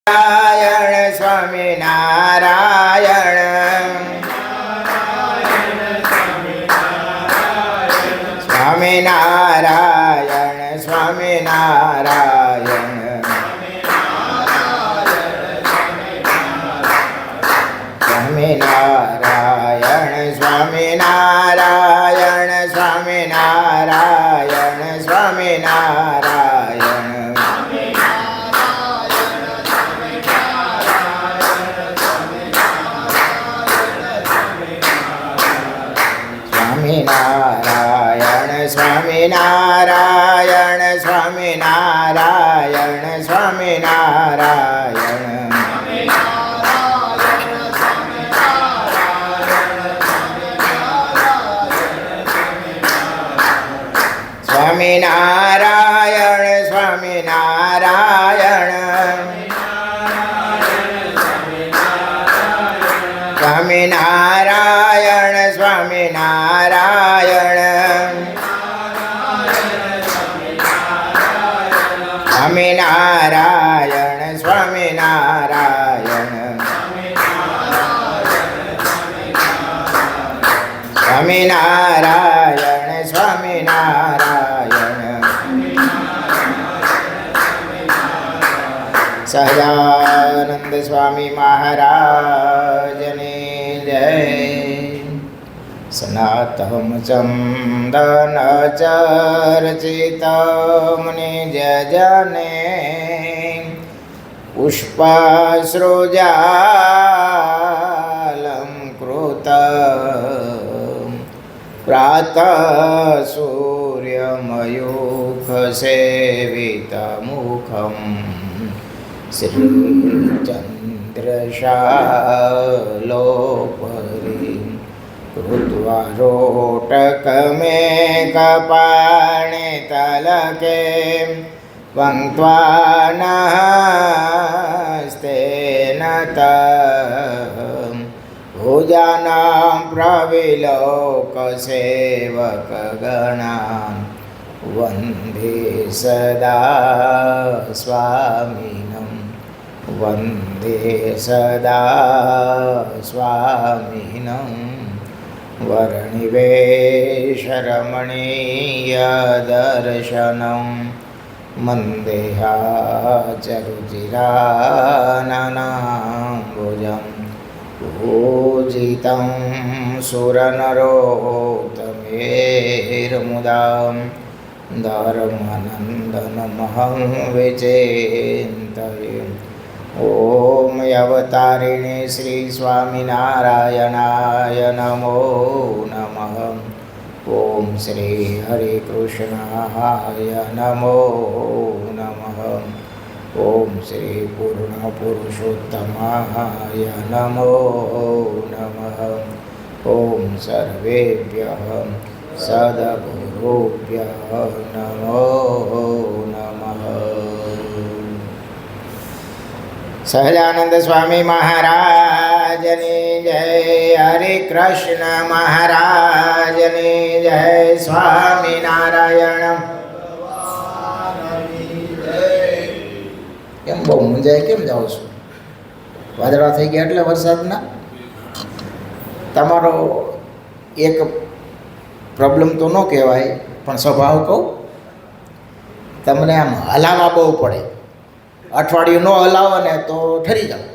નારાયણ સ્વામી નારાયણ સ્વામી નારાયણ સ્વામી નારાયણ સ્વામી નારાયણ સ્વામી નારાયણ સ્વામી નારાયણ સ્વામી નારાયણ સ્વામિનારાયણ સ્વામિનારાયણ સ્વામિનારાયણ સ્વામિનારાયણ સ્વામિનારાયણ સ્વામિનારાયણ સ્વામિનારાયણ સ્વામિનારાયણ સ્વામિનારાયણ સ્વામિનારાયણ સ્વામિનારાયણ સહજાનંદ સ્વામી મહારાજની જય. સનાતમ ચંદન ચર્ચિતમ નિજ જને પુષ્પાશ્રુજાલં કૃત પ્રાતઃ સૂર્યમયુખ સેવિતમુખમ શ્રીચંદ્રશાલોપરી કૃત્વા રોટકમેકપાણે તલકે વંક્ત્વા નસ્તેન ભુજાનાં પ્રવિલોકસેવકગણાં વંદે સદા સ્વામિનં વંદે સદા સ્વામિનં વર્ણિવેશરમણીયદર્શનં મંદેહાચરુચિરાનનાંબુજં પૂજિतं સુરનરોત્તમૈર્મુદાં ધર્મનંદનમહં વિચિन्तये. ઓમ અવતારિણે શ્રી સ્વામિનારાયણાય નમો નમઃ. ઓમ શ્રી હરિકૃષ્ણાય નમો નમઃ. ઓમ શ્રી પૂર્ણ પુરુષોત્તમાય નમો નમઃ. ઓમ સર્વેભ્યઃ સદગુરુભ્યઃ નમો નમઃ. સહજાનંદ સ્વામી મહારાજની જય. હરે કૃષ્ણ મહારાજની જય. સ્વામિનારાયણ. કેમ બહુ મૂંઝાય કેમ જાઓ છો? વાદળા થઈ ગયા એટલે વરસાદના. તમારો એક પ્રોબ્લેમ તો ન કહેવાય પણ સ્વભાવ કહું, તમને આમ હલાવવા બહુ પડે. અઠવાડિયું ન હલાવો ને તો ઠરી જાઓ.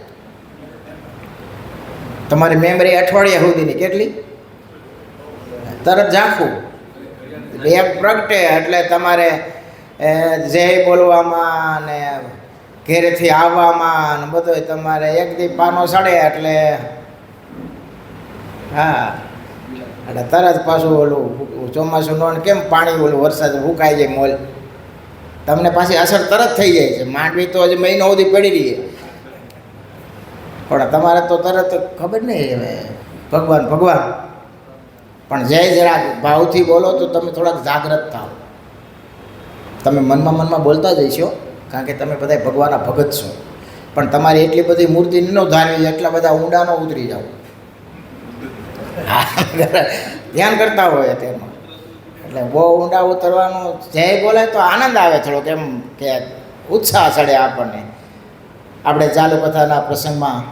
તમારી મેમરી અઠવાડિયા સુધીની કેટલી? તરત ઝાંખું એક પ્રગટે એટલે તમારે જય બોલવામાં ને ઘેરેથી આવવામાં ને બધું તમારે એક દી પાનો સડે એટલે હા એટલે તરત પાછું ઓલું ચોમાસું નો કેમ પાણી ઓલું વરસાદ ફૂંકાઈ જાય મોલ, તમને પાછી અસર તરત થઈ જાય છે. માંડવી તો હજી મહિનો સુધી પડી રહીએ પણ તમારે તો તરત ખબર નહીં હવે ભગવાન ભગવાન. પણ જય જરાક ભાવથી બોલો તો તમે થોડાક જાગૃત થાઓ. તમે મનમાં બોલતા જઈશો કારણ કે તમે બધા ભગવાનના ભગત છો, પણ તમારી એટલી બધી મૂર્તિ ન ધારવી, એટલા બધા ઊંડા ન ઉતરી જાઓ. ધ્યાન કરતા હોય તેમાં એટલે બહુ ઊંડા ઉતરવાનું જય બોલે તો આનંદ આવે થોડોક, એમ કે ઉત્સાહ ચડે આપણને. આપણે ચાલુ કથાના પ્રસંગમાં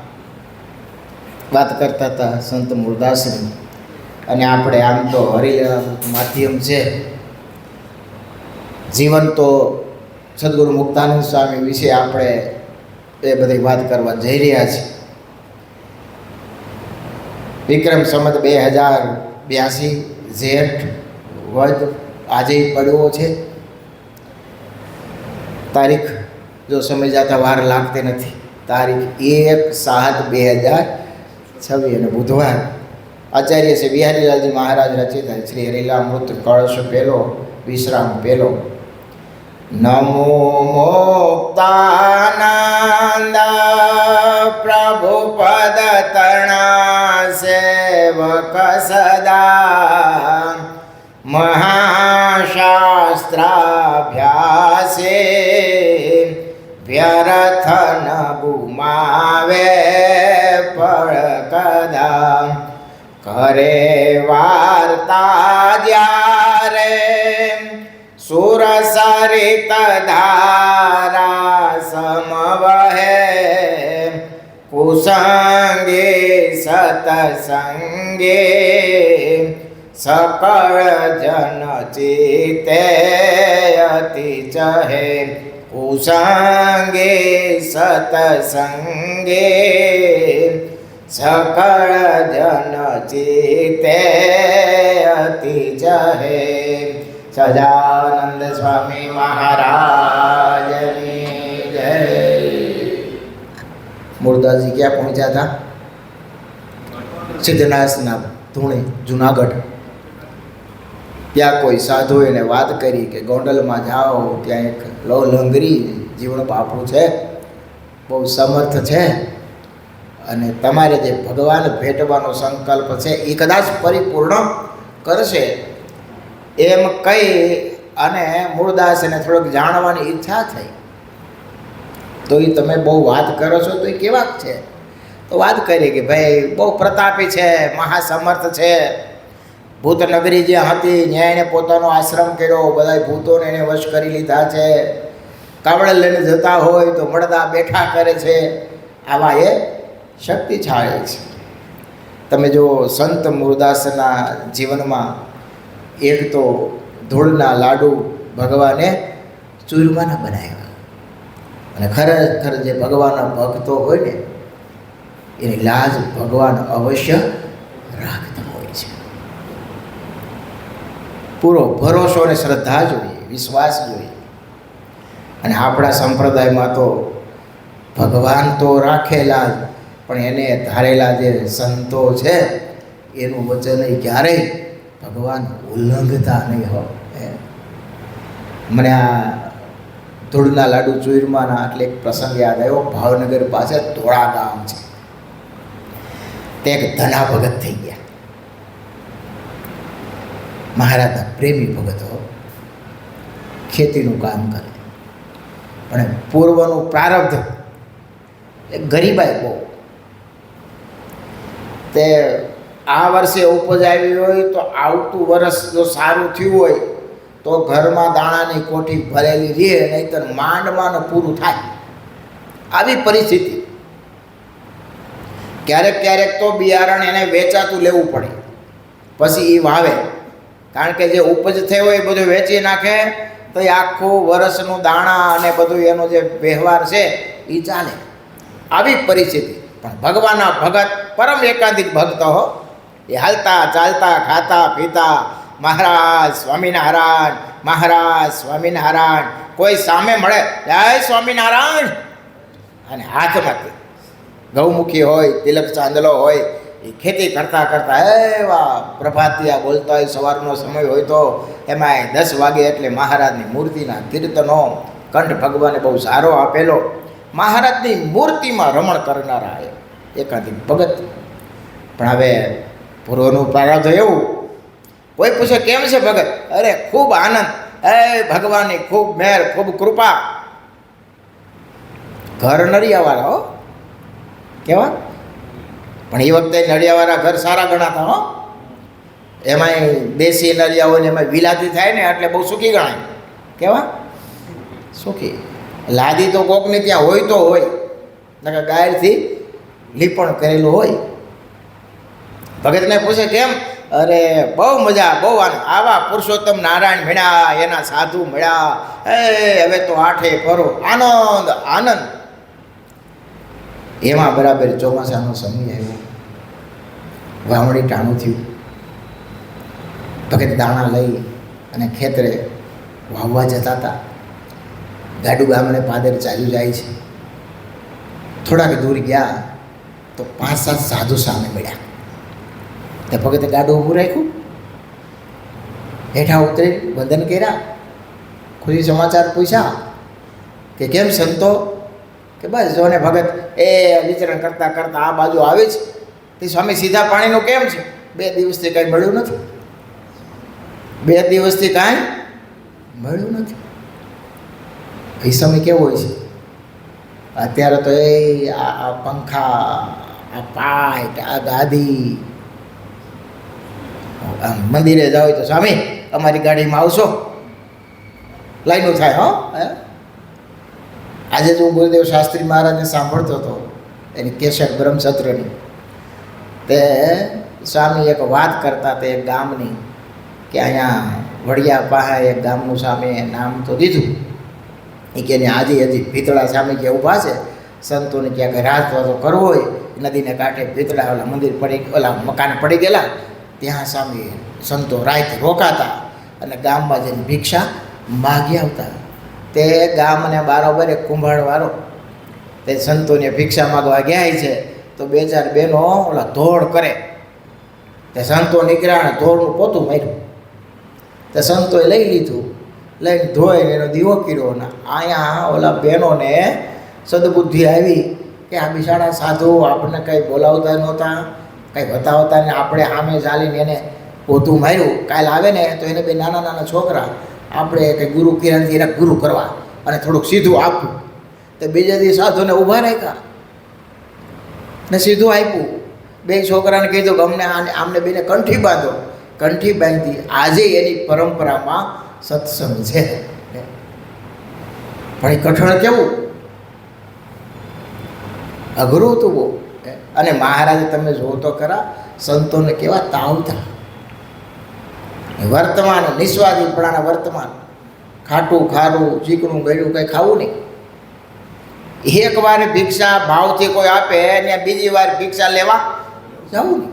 વાત કરતા હતા સંત મૂળદાસની, અને આપણે આમ તો હરિલીલાનું માધ્યમ છે. જીવન તો સદગુરુ મુક્તાનંદ સ્વામી વિશે આપણે એ બધી વાત કરવા જઈ રહ્યા છીએ. વિક્રમ સંવત 2082 જેઠ વદ આજે પડવો છે. તારીખ જો સમય જતા વાર લાગતી નથી. તારીખ 1/7/2026 અને બુધવાર. આચાર્ય શ્રી બિહારીલાલજી મહારાજ રચિત શ્રી હરિલામૃત કળશ પહેલો વિશ્રામ પહેલો. નમો મુક્તાનંદ પ્રભુ પદ તણા સેવક સદા મહાશાસ્ત્રાભ્યાસે વ્યર્થ ન ગુમાવે પળ કદા. કરે વાર્તા જ્યારે સુર સરિત ધારા સમવહે કુસંગે સતસંગે સકળ જન ચિતે અતિ ચહે. કુસંગે સતસંગે સકળ જન ચિતે અતિ ચહે. સજાનંદ સ્વામી મહારાજની જય. મૂળદાસજી ક્યાં પહોંચ્યા હતા? સિદ્ધનાથના ધૂણે જુનાગઢ. ત્યાં કોઈ સાધુ એને વાત કરી કે ગોંડલમાં જાઓ, ત્યાં એક લંગરી જીવણ બાપુ છે, બહુ સમર્થ છે, અને તમારે જે ભગવાન ભેટવાનો સંકલ્પ છે એ કદાચ પરિપૂર્ણ કરશે. એમ કહી અને મૂળદાસને થોડુંક જાણવાની ઈચ્છા થઈ. તો એ તમે બહુ વાત કરો છો તો એ કેવાક છે? તો વાત કરી કે ભાઈ બહુ પ્રતાપી છે, મહાસમર્થ છે. ભૂતનગરી જે હતી ત્યાં એણે પોતાનો આશ્રમ કર્યો, બધા ભૂતોને એને વશ કરી લીધા છે. કાવડે લઈને જતા હોય તો મળદા બેઠા કરે છે. આવા એ શક્તિશાળી છે. તમે જો સંત મૂળદાસના જીવનમાં એક તો ધૂળના લાડુ ભગવાને ચૂરમાના બનાવ્યા, અને ખરેખર જે ભગવાનના ભક્તો હોય ને એની લાજ ભગવાન અવશ્ય રાખતા હોય છે. પૂરો ભરોસો અને શ્રદ્ધા જોઈએ, વિશ્વાસ જોઈએ. અને આપણા સંપ્રદાયમાં તો ભગવાન તો રાખેલા જ, પણ એને ધારેલા જે સંતો છે એનું વચન ક્યારેય ભગવાન ઉલ્લંઘતા નહીં હોય. મને આ ધૂળના લાડુ ચૂરમાના એટલે એક પ્રસંગ યાદ આવ્યો. ભાવનગર પાસે ધોળા ગામ છે, તે એક ધના ભગત થઈ ગયા. મહારાજના પ્રેમી ભગતો, ખેતીનું કામ કરે, પણ પૂર્વનું પ્રારબ્ધ એ ગરીબાઈ બહુ. તે આ વર્ષે ઉપજ આવી હોય તો આવતું વર્ષ જો સારું થયું હોય તો ઘરમાં દાણાની કોઠી ભરેલી રહે, નહીંતર માંડમાં પૂરું થાય. આવી પરિસ્થિતિ. ક્યારેક ક્યારેક તો બિયારણ એને વેચાતું લેવું પડે, પછી એ વાવે. કારણ કે જે ઉપજ થઈ હોય એ બધું વેચી નાખે તો એ આખું વર્ષનું દાણા અને બધું એનો જે વ્યવહાર છે એ ચાલે. આવી પરિસ્થિતિ. પણ ભગવાનના ભગત, પરમ એકાંતિક ભક્ત હો, એ હાલતા ચાલતા ખાતા પીતા મહારાજ સ્વામિનારાયણ, મહારાજ સ્વામિનારાયણ. કોઈ સામે મળે જય સ્વામિનારાયણ, અને હાથમાં ગૌમુખી હોય, તિલક ચાંદલો હોય, એ ખેતી કરતાં કરતાં એવા પ્રભાતિયા બોલતા હોય. સવારનો સમય હોય તો એમાં 10 વાગે એટલે મહારાજની મૂર્તિના કીર્તનો. કંઠ ભગવાને બહુ સારો આપેલો. મહારાજની મૂર્તિમાં રમણ કરનારા એકાંતિક ભગત. પણ હવે પૂર્વનું પ્રારબ્ધ એવું. કોઈ પૂછે કેમ છે ભગત? અરે ખૂબ આનંદ, ભગવાનની ખૂબ મહેર, ખૂબ કૃપા. ઘર નળિયાવાળા હો, કેવા? પણ એ વખતે નળિયાવાળા ઘર સારા ગણાતા હો. એમાંય દેશી નળિયા હોય ને એમાં વિલાતી થાય ને એટલે બહુ સુખી ગણાય. કેવા સુખી? લાદી તો કોકની ત્યાં હોય તો હોય, નકર ગાયરથી લીપણ કરેલું હોય. ભગતને પૂછે કેમ? અરે બહુ મજા, બહુ આનંદ, આવા પુરુષોત્તમ નારાયણ મળ્યા, એના સાધુ મળ્યા, હવે તો આઠે ફરો, આનંદ આનંદ. એમાં બરાબર ચોમાસાનો સમય આવ્યો, વાવણી ટાણું થયું. ભગત દાણા લઈ અને ખેતરે વાવવા જતા હતા. ગાડું ગામડે પાદર ચાલ્યું જાય છે. થોડાક દૂર ગયા તો 5-7 સાધુ સામે મળ્યા. તે ભગતે ગાડું ઊભું રાખ્યું, હેઠા ઉતરી વંદન કર્યા, ખુશી સમાચાર પૂછ્યા કે કેમ સંતો? કે બસ જોને ભગત એ વિચરણ કરતાં કરતાં આ બાજુ આવે છે. તે સ્વામી સીધા પાણીનું કેમ છે? 2 દિવસથી કાંઈ મળ્યું નથી. 2 દિવસથી કાંઈ મળ્યું નથી. એ સમય કેવો હોય છે? અત્યારે તો એ આ પંખા, આ પાઇટ, આ ગાદી. મંદિરે જાવ તો સ્વામી અમારી ગાડીમાં આવશો, લાઈનો થાય. હો, આજે તો હું ગુરુદેવ શાસ્ત્રી મહારાજને સાંભળતો હતો, એની કેસેટ બ્રહ્મસત્રની. તે સ્વામી એક વાત કરતા તે એક ગામની, કે અહીંયા વડિયા પાસે એક ગામનું સામે નામ તો દીધું. એ કે આજે હજી ભીતળા સામે જે ઊભા છે સંતોને ક્યાંક રાજવાસો કરવો હોય, નદીને કાંઠે ભીતળા ઓલા મંદિર પડી, ઓલા મકાન પડી ગયેલા, ત્યાં સામે સંતો રાત રોકાતા અને ગામમાં જઈને ભિક્ષા માગી આવતા. તે ગામને બારોબર એક કુંભારવાળો તે સંતોને ભિક્ષા માગવા ગયા છે તો 2-4 બહેનો ઓલા ધોળ કરે. તે સંતો નીકળ્યા અને ધોળનું પોતું માર્યું. તે સંતોએ લઈ લીધું, લઈને ધોઈને એનો દીવો કર્યો. ને અહીંયા ઓલા બહેનોને સદબુદ્ધિ આવી કે આ બિચારા સાધુ આપણને કંઈ બોલાવતા નહોતા, કંઈ બતાવતા ને આપણે સામે ચાલીને એને પોતું માર્યું. કાલ આવે ને તો એને 2 નાના છોકરા આપણે કંઈ ગુરુ કિરણથી એને ગુરુ કરવા અને થોડુંક સીધું આપવું. તો બીજા દિવસ સાધુને ઊભા રાખ્યા ને સીધું આપ્યું. 2 છોકરાને કીધું કે અમને આમને બેને કંઠી બાંધો. કંઠી બાંધી. આજે એની પરંપરામાં સત્સંગ છે. પણ એ કઠણ કેવું અઘરું હતું બહુ. અને મહારાજે તમે જુઓ તો ખરા સંતોને કેવા તાવતા. વર્તમાન નિસ્વાદીપણાના વર્તમાન, ખાટું ખારું ચીકણું ગળ્યું કંઈ ખાવું નહીં. એક વાર ભિક્ષા ભાવથી કોઈ આપે ને બીજી વાર ભિક્ષા લેવા જવું નહીં.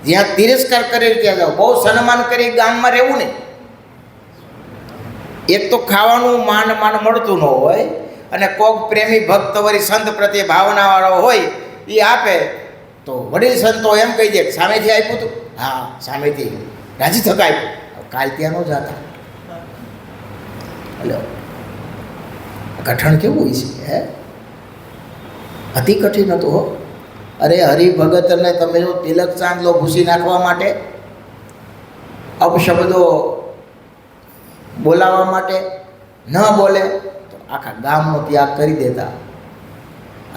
જ્યાં તિરસ્કાર કરી ત્યાં જાઓ, બહુ સન્માન કરી ગામમાં રહેવું નહીં. એક તો ખાવાનું માન મળતું ન હોય, અને કોક પ્રેમી ભક્ત વળી સંત પ્રત્યે ભાવનાવાળો હોય એ આપે તો વડીલ સંતો એમ કહી દે સામેથી આપ્યું હતું, હા સામેથી રાજી થકા આપ્યું, કાલ ત્યાં ન જતા. હલો, કઠણ કેવું હોય છે હે? અતિ કઠિન હતું હો. અરે હરિભગતને તમે જો તિલક ચાંદલો ભૂસી નાખવા માટે, અપશબ્દો બોલાવવા માટે ન બોલે તો આખા ગામનો ત્યાગ કરી દેતા.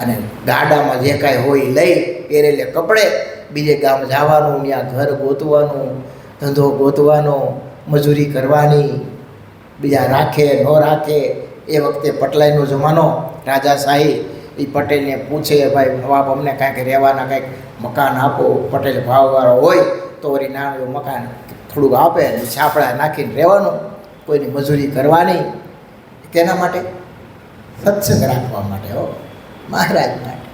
અને ગાડામાં જે કાંઈ હોય લઈ પહેરેલે કપડે બીજે ગામ જવાનું, ત્યાં ઘર ગોતવાનું, ધંધો ગોતવાનો, મજૂરી કરવાની. બીજા રાખે ન રાખે. એ વખતે પટલાઈનો જમાનો, રાજાશાહી. એ પટેલને પૂછે ભાઈ નવાબ અમને કાંઈક રહેવાના કાંઈક મકાન આપો. પટેલ ભાવવાળો હોય તો વળી નાનું મકાન થોડુંક આપે, છાપડા નાખીને રહેવાનું, કોઈની મજૂરી કરવાની. તેના માટે સત્સંગ રાખવા માટે હો, મહારાજ માટે.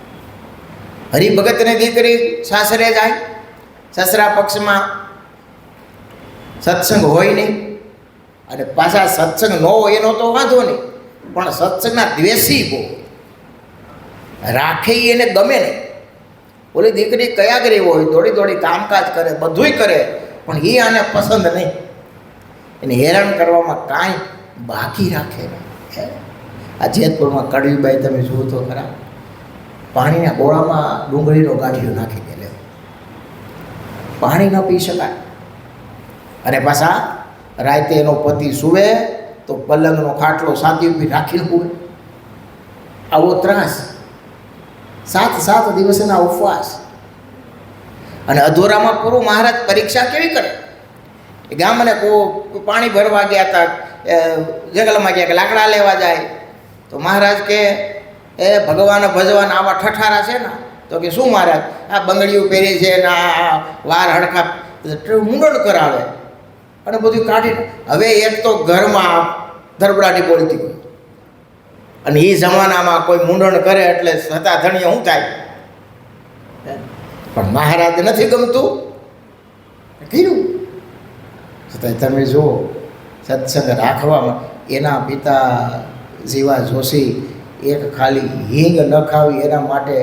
હરિભગતને દીકરી સાસરે જાય, સસરા પક્ષમાં સત્સંગ હોય નહીં. અને પાછા સત્સંગ ન હોય એનો તો વાંધો નહીં, પણ સત્સંગના દ્વેષી બહુ રાખે એને ગમે નહીં. ઓલી દીકરી કયા ગરી હોય, દોડી દોડી કામકાજ કરે, બધુંય કરે, પણ એ આને પસંદ નહીં. એને હેરાન કરવામાં કાંઈ બાકી રાખે નહીં. આ જેતપુરમાં કડવીબાઈ તમે જુઓ તો ખરા, પાણીના ગોળામાં ડુંગળીનો ગાંઠિયો નાખી દે, લે પાણી ન પી શકાય. અને પાછા રાતે એનો પતિ સૂવે તો પલંગનો ખાટલો સાતી ઉપર રાખીને સૂવે. આવો ત્રાસ. 7 દિવસના ઉપવાસ. અને અધૂરામાં પૂરું. મહારાજ પરીક્ષા કેવી કરે? ગામને પાણી ભરવા ગયા હતા, જંગલમાં ગયા કે લાકડા લેવા જાય તો મહારાજ કે એ ભગવાન ભજવાન આવા ઠઠારા છે ને, તો કે શું મહારાજ આ બંગડીઓ પહેરી છે ને આ વાર હડકા મુંડણ કરાવે અને બધું કાઢીને. હવે એક તો ઘરમાં ધરબડાટી બોલતી હોય અને એ જમાનામાં કોઈ મુંડણ કરે એટલે સતા ધણીએ શું થાય? પણ મહારાજ નથી ગમતું કીધું. છતાં તમે જુઓ સત્સંગ રાખવામાં એના પિતા જીવા જોશી એક ખાલી હિંગ ન ખાવી એના માટે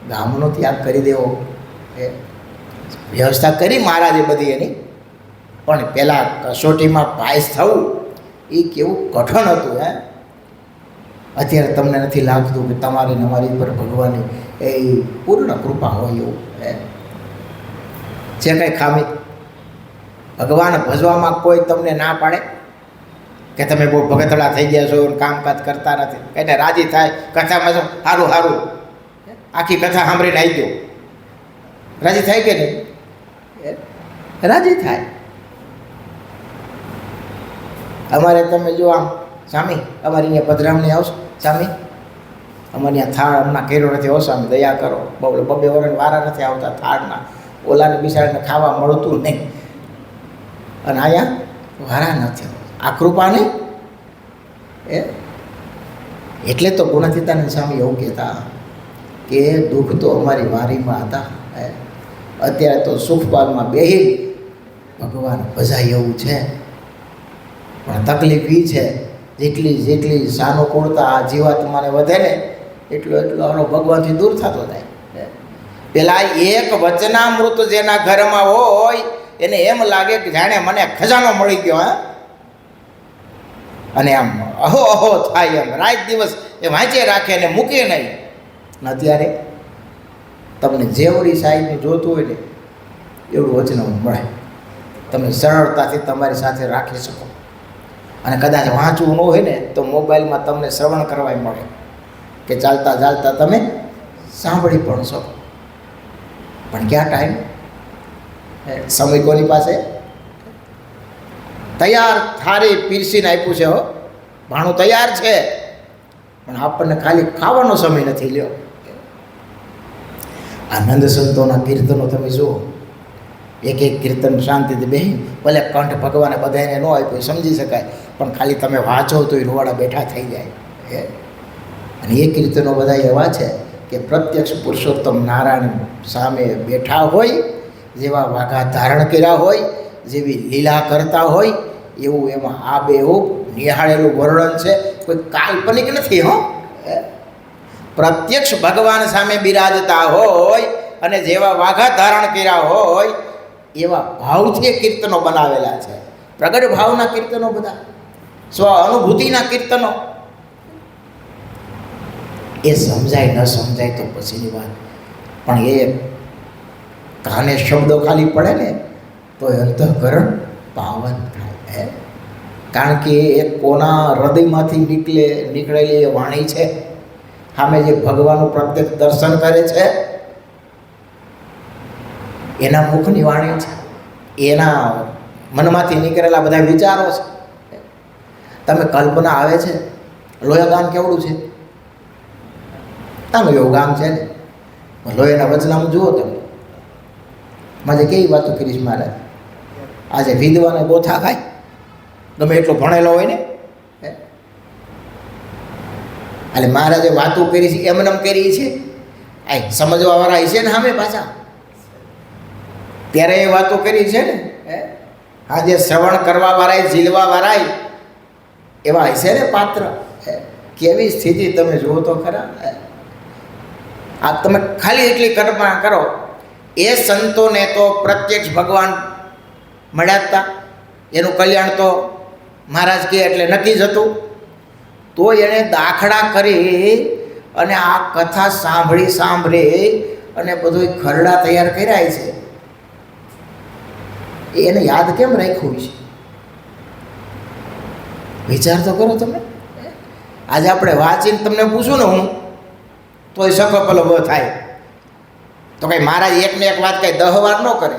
ગામનો ત્યાગ કરી દેવો, એ વ્યવસ્થા કરી મહારાજે બધી એની. પણ પહેલાં કસોટીમાં પાસ થવું એ કેવું કઠણ હતું. અત્યારે તમને નથી લાગતું કે તમારી અમારી પર ભગવાનની એ પૂર્ણ કૃપા હોય એવું છે? કંઈ ખામી ભગવાન ભજવામાં કોઈ તમને ના પાડે કે તમે બહુ ભગતડા થઈ ગયા છો, કામકાજ કરતા નથી, એટલે રાજી થાય કથામાં જો સારું સારું આખી કથા સાંભળીને આવી ગયો, રાજી થાય કે નહીં? રાજી થાય. અમારે તમે જો આમ સ્વામી અમારી અહીંયા પધરામણી આવશો સ્વામી, અમારે અહીંયા થાળ હમણાં કર્યો નથી, હો સ્વામી દયા કરો, બબે વરણ વારા નથી આવતા થાળના, ઓલાને બિચારાને ખાવા મળતું નહીં અને અહીંયા વારા નથી. આ કૃપા નહીં એટલે તો ગુણાતીતાનંદ સ્વામી એવું કહેતા કે દુઃખ તો અમારી વારીમાં હતા, અત્યારે તો સુખપાલમાં બેહી ભગવાન ભજાય એવું છે. પણ તકલીફ એ છે જેટલી સાનુકૂળતા આ જીવાત્માને વધે ને એટલો આપણો ભગવાનથી દૂર થતો જાય. પેલા એક વચનામૃત જેના ઘરમાં હોય એને એમ લાગે કે જાણે મને ખજાનો મળી ગયો. અને આમ અહો અહો થાય, એમ રાત દિવસ એ વાંચે રાખે ને મૂકે નહીં. અત્યારે તમને જેવડી સાહેબની જોતું હોય ને એવું વચનામૃત મળે, તમે સરળતાથી તમારી સાથે રાખી શકો. અને કદાચ વાંચવું ન હોય ને તો મોબાઈલમાં તમને શ્રવણ કરવાય મળે કે ચાલતા ચાલતા તમે સાંભળી પણ શકો. પણ ક્યાં ટાઈમ? સમય કોની પાસે? તૈયાર થારી પીરસીને આપ્યું છે, હો ભાણું તૈયાર છે, પણ આપણને ખાલી ખાવાનો સમય નથી લ્યો. આનંદ સંતોના કીર્તનો તમે જુઓ, એક એક કીર્તન શાંતિથી બેસી, ભલે કંઠ ભગવાને બધાને ન આપ્યું સમજી શકાય, પણ ખાલી તમે વાંચો તો એ રૂવાડા બેઠા થઈ જાય. અને એ કીર્તનો બધા એવા છે કે પ્રત્યક્ષ પુરુષોત્તમ નારાયણ સામે બેઠા હોય, જેવા વાઘા ધારણ કર્યા હોય, જેવી લીલા કરતા હોય એવું એમાં આ બેહૂબ નિહાળેલું વર્ણન છે. કોઈ કાલ્પનિક નથી. પ્રત્યક્ષ ભગવાન સામે બિરાજતા હોય અને જેવા વાઘા ધારણ કર્યા હોય એવા ભાવથી કીર્તનો બનાવેલા છે. પ્રગટ ભાવના કીર્તનો બધા, સ્વ અનુભૂતિના કીર્તનો. એ સમજાય ન સમજાય તો પછીની વાત, પણ એ કાને શબ્દો ખાલી પડે ને તો અંતઃકરણ પાવન થાય. કારણ કે એ કોના હૃદયમાંથી નીકળેલી એ વાણી છે. સામે જે ભગવાનનું પ્રત્યક્ષ દર્શન કરે છે એના મુખની વાણી છે, એના મનમાંથી નીકળેલા બધા વિચારો છે. તમે કલ્પના આવે છે, લોયા ગામ કેવડું છે? આનું એવું ગામ છે ને, લોયાના વચનામાં જુઓ તમે, મારે કેવી વાતો કરીશ મારે. આજે વિધવાને ગોથા ખાય, ગમે એટલો ભણેલો હોય ને, એટલે મહારાજે વાતો કરી છે એમને કરી છે, આ સમજવાવાળા છે ને સામે પાછા, ત્યારે એ વાતો કરી છે ને. આજે શ્રવણ કરવા વાળાય ઝીલવા વાળાય એવા હશે ને પાત્ર. કેવી સ્થિતિ તમે જુઓ તો ખરા. આ તમે ખાલી એટલી કલ્પના કરો, એ સંતોને તો પ્રત્યક્ષ ભગવાન મળ્યા હતા, એનું કલ્યાણ તો મહારાજ કહે એટલે નક્કી જ હતું. તો એણે દાખલા કરી અને આ કથા સાંભળી અને બધું ખરડા તૈયાર કર્યા છે. એને યાદ કેમ રાખ્યું છે? વિચાર તો કરો તમે. આજે આપણે વાંચીને તમને પૂછું ને હું તો એ સખપલો બહુ થાય. તો કંઈ મહારાજ એકને એક વાત કંઈ 10 વાર ન કરે.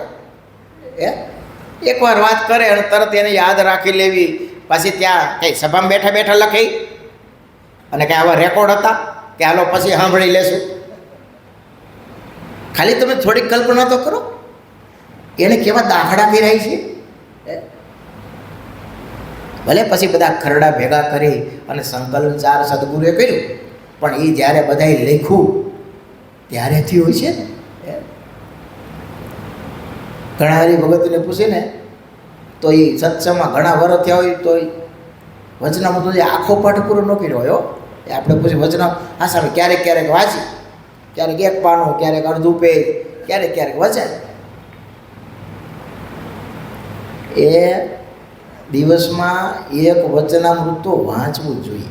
એકવાર વાત કરે અને તરત એને યાદ રાખી લેવી, પછી ત્યાં કંઈ સભામાં બેઠા લખી અને કંઈ આવા રેકોર્ડ હતા? કે હાલો પછી સાંભળી લેશું. ખાલી તમે થોડીક કલ્પના તો કરો, એને કેવા દાખલા કર્યા છે. ભલે પછી બધા ખરડા ભેગા કરી અને સંકલન 4 સદગુરુએ કર્યું, પણ એ જ્યારે બધાએ લખ્યું ત્યારેથી હોય છે ને. ઘણા હરિભગતને પૂછીને તો એ સત્સંગમાં ઘણા વર્ષ થયા હોય તો વચનામૃત તો આખો પાઠ પૂરો ન કર્યો હોય. એ આપણે પૂછી વચના હા સામે ક્યારેક ક્યારેક વાંચી, ક્યારેક એક પાનું, ક્યારેક અડધું પેજ, ક્યારેક ક્યારેક વચાય. એ દિવસમાં એક વચનામૃત તો વાંચવું જ જોઈએ.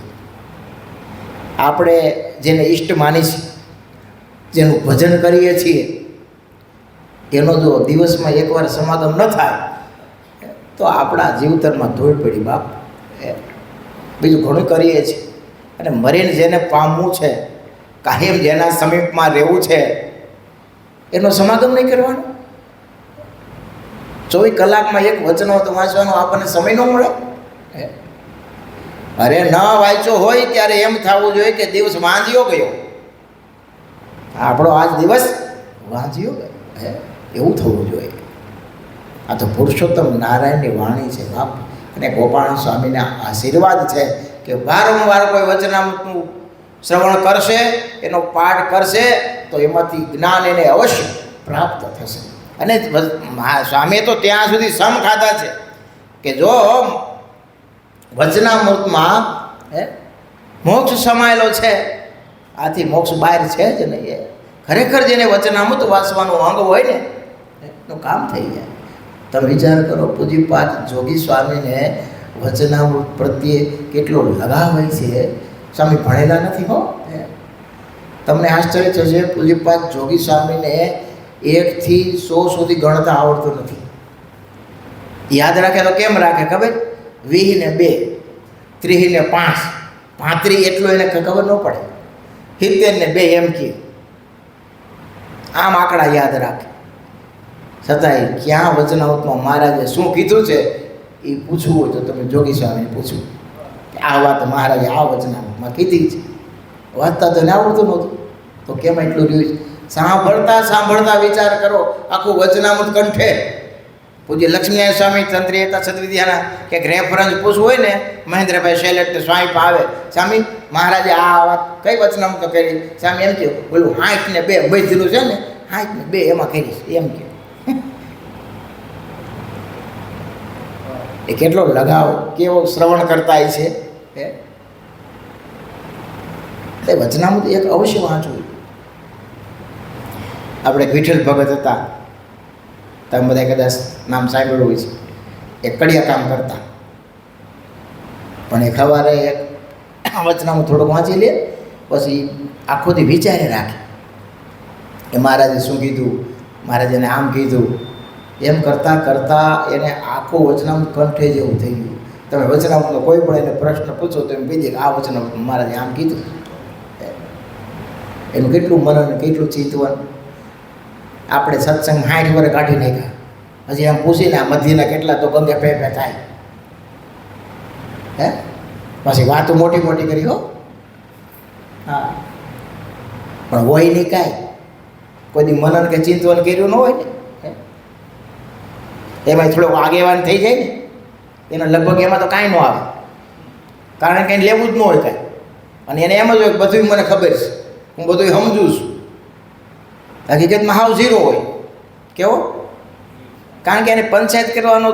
આપણે જેને ઈષ્ટ માની છીએ, જેનું ભજન કરીએ છીએ, એનો જો દિવસમાં એકવાર સમાગમ ન થાય તો આપણા જીવતરમાં ધૂળ પડી બાપ. બીજું ઘણું કરીએ છીએ, અને મરીને જેને પામવું છે, કાયમ જેના સમીપમાં રહેવું છે, એનો સમાગમ નહીં કરવાનો. 24 કલાકમાં એક વચનામૃત વાંચવાનો આપણને સમય ન મળે. અરે ન વાંચ્યો હોય ત્યારે એમ થવું જોઈએ કે દિવસ વાંચ્યો ગયો, આપણો આજ દિવસ વાંચ્યો ગયો, એવું થવું જોઈએ. આ તો પુરુષોત્તમ નારાયણની વાણી છે બાપ, અને ગોપાલ સ્વામીના આશીર્વાદ છે કે વારંવાર કોઈ વચનામૃતનું શ્રવણ કરશે, એનો પાઠ કરશે તો એમાંથી જ્ઞાન એને અવશ્ય પ્રાપ્ત થશે. અને સ્વામીએ તો ત્યાં સુધી સમ ખાધા છે કે જો વચનામૃતમાં મોક્ષ સમાયેલો છે, આથી મોક્ષ બહાર છે જ નહીં. ખરેખર જેને વચનામૃત વાંચવાનું અંગ હોય ને એનું કામ થઈ જાય. તમે વિચાર કરો, પૂજ્યપાદ જોગી સ્વામીને વચનામૃત પ્રત્યે કેટલો લગાવ હોય છે. સ્વામી ભણેલા નથી હો. તમને આશ્ચર્ય થશે, પૂજ્યપાદ જોગી સ્વામીને 1 થી 100 સુધી ગણતા આવડતું નથી. યાદ રાખે તો કેમ રાખે ખબર? 20 ને 2, 30 ને 5, 35 એટલું એને ખબર ન પડે. 70 ને 2 એમ કે આમ આંકડા યાદ રાખે. છતાંય ક્યાં વચનામૃતમાં મહારાજે શું કીધું છે એ પૂછવું હોય તો તમે જોગી સ્વામીને પૂછવું કે આ વાત મહારાજે આ વચનામૃતમાં કીધી છે. વાંચતા તો એને આવડતું નહોતું, તો કેમ એટલું રહ્યું છે? સાંભળતા સાંભળતા વિચાર કરો, આખું વચનામૃત કંઠે. પૂજ્ય લક્ષ્મીનારાયણ સ્વામી તંત્રી હતા સદવિદ્યાના કે રેફરન્સ પૂછવું હોય ને, મહેન્દ્રભાઈ શૈલેષ સ્વામી આવે, સ્વામી મહારાજે આ વાત કઈ વચનામૃત કરી? સ્વામી એમ કહ્યું, બોલું 60 ને 2 બૈધનું છે ને, 60 ને 2 એમાં કરીશ એમ કહ્યું. એ કેટલો લગાવ, કેવો શ્રવણ કરતા છે. એટલે વચનામૃત એક અવશ્ય વાંચવું. આપણે વિઠ્ઠલ ભગત હતા, તમે બધા કદાચ નામ સાંભળ્યું હોય છે. એ કડિયા કામ કરતા, પણ એ સવારે એક વચનામૃત થોડુંક વાંચી લે, પછી આખો દી વિચારે રાખે કે મહારાજે શું કીધું, મહારાજે આમ કીધું. એમ કરતાં કરતાં એને આખું વચનામૃત કંઠે જેવું થઈ ગયું. તમે વચનામૃતનો કોઈ પણ એને પ્રશ્ન પૂછો તો એમ કહી દે કે આ વચનામૃત મહારાજે આમ કીધું. એનું કેટલું મનન, કેટલું ચિંતવન. આપણે સત્સંગ 60 વર્ષ કાઢી નાખ્યા, હજી આમ પૂછીને આ મધ્યના કેટલા તો ગંગે પે થાય. પછી વાતો મોટી મોટી કરી હો. હા, પણ હોય નહીં કાંઈ. કોઈ દી મનન કે ચિંતવન કર્યું ન હોય ને, એમાં થોડોક આગેવાન થઈ જાય ને, એનો લગભગ એમાં તો કાંઈ ન આવે, કારણ કે એને લેવું જ ન હોય કાંઈ. અને એને એમ જ હોય બધું મને ખબર છે, હું બધું સમજું છું. હકીકતમાં હાવ ઝીરો હોય. કેવો? કારણ કે એને પંચાયત કરવાનો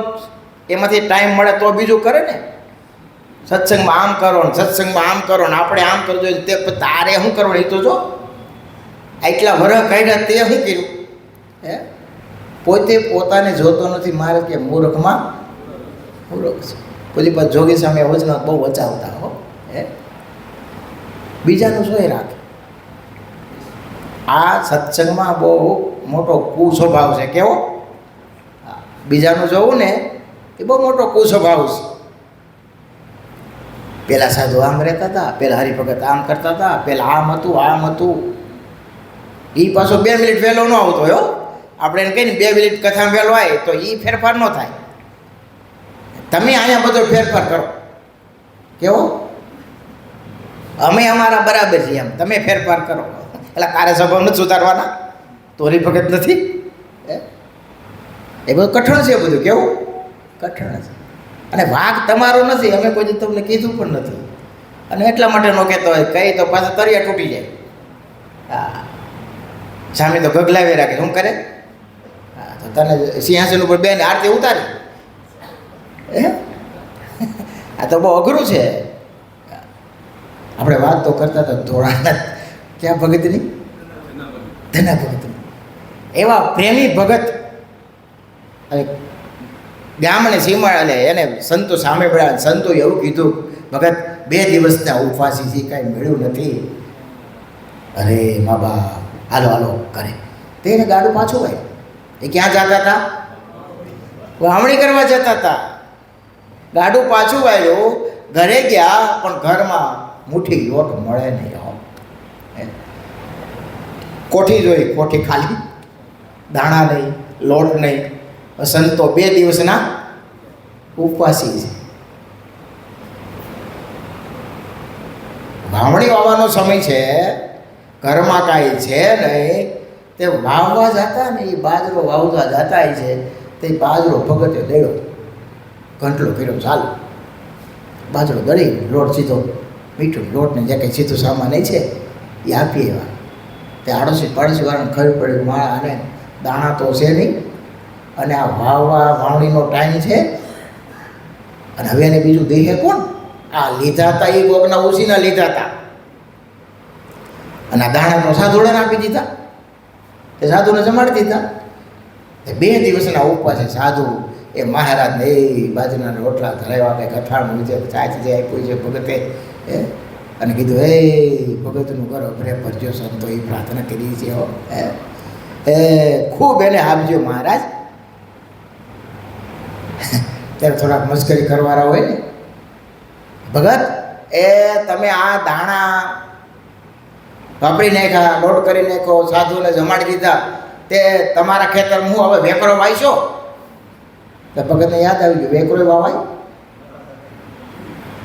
એમાંથી ટાઈમ મળે તો બીજું કરે ને. સત્સંગમાં આમ કરો ને સત્સંગમાં આમ કરો ને આપણે આમ કરજો, તે તારે શું કરવાનું એ તો જો. આટલા વરહ કાઢ્યા તે શું કર્યું? પોતે પોતાને જોતો નથી. મારે કે મૂર્ખમાં મૂર્ખ છે. પછી પાછું જોગી સામે વચના બહુ વચાવતા હો. બીજાનું શું રાખે? આ સત્સંગમાં બહુ મોટો કુસ્વભાવ છે. કેવો? બીજાનું જોવું ને એ બહુ મોટો કુસ્વભાવ છે. પેલા સાધુ આમ રહેતા હતા, પેલા હરિભગત આમ કરતા હતા, પેલા આમ હતું આમ હતું. એ પાછો 2 મિનિટ વહેલો ન આવતો હો. આપણે એને કહીને 2 મિનિટ કથામાં વહેલો આવે તો એ ફેરફાર ન થાય. તમે અહીંયા બધો ફેરફાર કરો. કેવો? અમે અમારા બરાબર છીએ, એમ તમે ફેરફાર કરો. એટલે તારે સ્વભાવ નથી સુધારવાના, તોરી ભગત નથી. એ બધું કઠણ છે, બધું કેવું કઠણ છે. અને વાઘ તમારો નથી, અમે કોઈ તમને કીધું પણ નથી. અને એટલા માટે નો કહેતો હોય, કહી તો પાછા તરિયા તૂટી જાય. હા, સામે તો ગગલાવી રાખે, શું કરે? હા, તો તને સિંહાસન ઉપર બેન આરતી ઉતારી. આ તો બહુ અઘરું છે. આપણે વાત તો કરતા હતા ધોળાના ક્યાં ભગતની, ધના ભગતની. એવા પ્રેમી ભગત ગામને સીમાડે એને સંતો સામે પડ્યા. સંતો એવું કીધું, ભગત 2 દિવસના ઉપવાસીથી કાંઈ મળ્યું નથી. અરે મા બાપ, હાલો હાલો કરે. તેને ગાડું પાછું આવ્યું. એ ક્યાં જતા હતા? વાવણી કરવા જતા હતા. ગાડું પાછું આવ્યું, ઘરે ગયા, પણ ઘરમાં મુઠ્ઠી લોટ મળે નહીં. કોઠી જોઈ, કોઠી ખાલી, દાણા નહીં, લોટ નહીં. સંતો 2 દિવસના ઉપવાસી છે. વાવણી વાવવાનો સમય છે, ઘરમાં કાંઈ છે નહીં. તે વાવવા જતા ને, એ બાજરો વાવવા જતા છે. તે બાજરો ભગતે દળ્યો, ઘંટલો કર્યો, ચાલો બાજરો દળી, લોટ સીધો મીઠું લોટને જે કંઈ સીધું સામાન છે એ આપીએ. એવા તે આડોશી પાડોશી વાળાને ખબર પડી, માળા અને દાણા તો છે નહીં, અને આ વાવણીનો ટાઈમ છે, અને હવે એને બીજું દેહે કોણ? આ લીધા હતા એ ગોગના ઉસીના લીધા હતા, અને આ દાણા તો સાધુડાને આપી દીધા. તે સાધુને જમાડી દીધા. એ 2 દિવસના ઉપવાસે સાધુ એ મહારાજને એ બાજુના રોટલા ધરાવ્યા, કંઈક અથાણું વિશે ચાચ જે આપ્યું છે ભગતે. અને કીધું, એ ભગતનું ઘર અભરે ભરજો, સંતો એ પ્રાર્થના કરી છે. એ ખૂબ એને આપજો મહારાજ. ત્યારે થોડાક મસ્કરી કરવાના હોય ને, ભગત એ તમે આ દાણા વાપરી નાખ્યા, લોટ કરી નાખો, સાધુને જમાડી દીધા, તે તમારા ખેતર હું હવે વેકરો વાવીશો? તો ભગતને યાદ આવી ગયું, વેકરો વાવાય?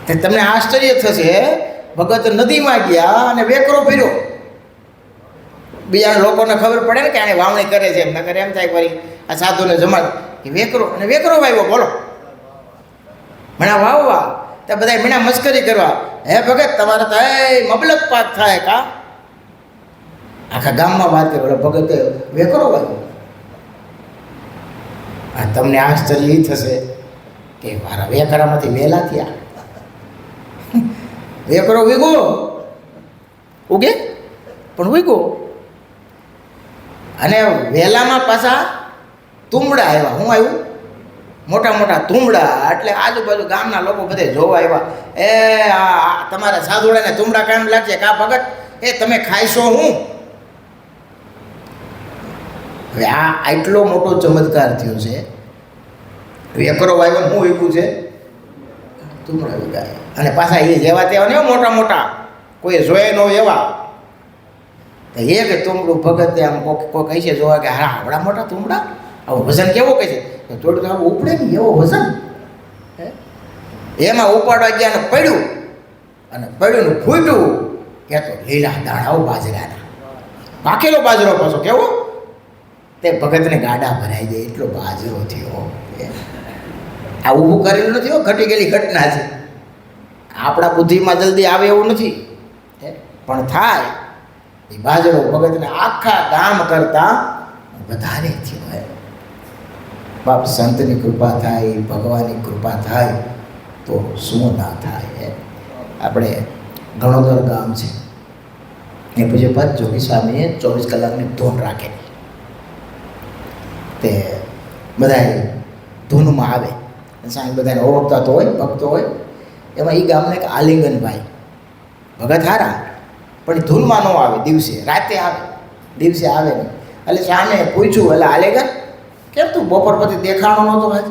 તે તમને આશ્ચર્ય થશે, ભગત નદીમાં ગયા અને વેકરો ફર્યો. બીજા લોકોને ખબર પડે ને કે આને વાવણી કરે છે, એમ ન કરે એમ થાય ફરી આ સાધુને જમાડ કે વેકરો, અને વેકરો વાવ્યો. બોલો, મણા વાવવા, તો બધા મીણા મસ્કરી કરવા. હે ભગત, તમારે તો એ મબલક પાક થાય કા? આખા ગામમાં વાત કરે, ભગતે વેકરો વાવ્યો. આ તમને આશ્ચર્ય એ થશે કે મારા વેકરામાંથી વહેલા થયા. વેકરો વીગો ઉગે, પણ વીગો. અને વેલામાં પાછા તુંબડા આવ્યા. શું આવ્યું? મોટા મોટા તુંબડા. એટલે આજુબાજુ ગામના લોકો બધે જોવા આવ્યા. એ આ તમારા સાધુડાને તુંબડા કામ લાગશે કા ભગત? એ તમે ખાઈશો હું? હવે આ આટલો મોટો ચમત્કાર થયો છે. વેકરો વાવ્યો, શું વીગું છે? તુંબડા વીગાય. અને પાછા એ જેવા તેવા ને મોટા મોટા, કોઈ જોયે ન એવા. એક તુંબડું ભગતે આમ કોઈ કહે છે જોવા કે હા આવડા મોટા તુંબડા, આવું વજન કેવો કહે છે? થોડું તો આવું ઉપડે ને એવો વજન. એમાં ઉપાડવા ગયા ને પડ્યું, અને પડ્યું ને ફૂટ્યું કે તો લીલા દાણાઓ બાજરાના, પાકેલો બાજરો પાછો કેવો? તે ભગતને ગાડા ભરાઈ જાય એટલો બાજરો થયો. આ ઊભું કરેલું નથી હો, ઘટી ગયેલી ઘટના છે. આપણા બુદ્ધિમાં જલ્દી આવે એવું નથી, પણ થાય. એ બાજરો ભગતને આખા ગામ કરતા વધારે થયો. બાપ સંતની કૃપા થાય, ભગવાનની કૃપા થાય તો શું ના થાય. આપણે ઘણોદર ગામ છે, એ પૂજ્યપાદ જોગી સ્વામીએ 24 કલાકની ધૂન રાખેલી. તે બધા ધૂનમાં આવે, સાંઈ બધાને ઓળખતા તો હોય, ભક્તો હોય. એમાં એ ગામના એક આલિંગનભાઈ ભગત હારા, પણ ધૂનમાં ન આવે. દિવસે રાતે આવે, દિવસે આવે નહીં. એટલે સામે પૂછ્યું, એટલે આલેગન કેમ તું બપોર પછી દેખાણો નહોતો આજ?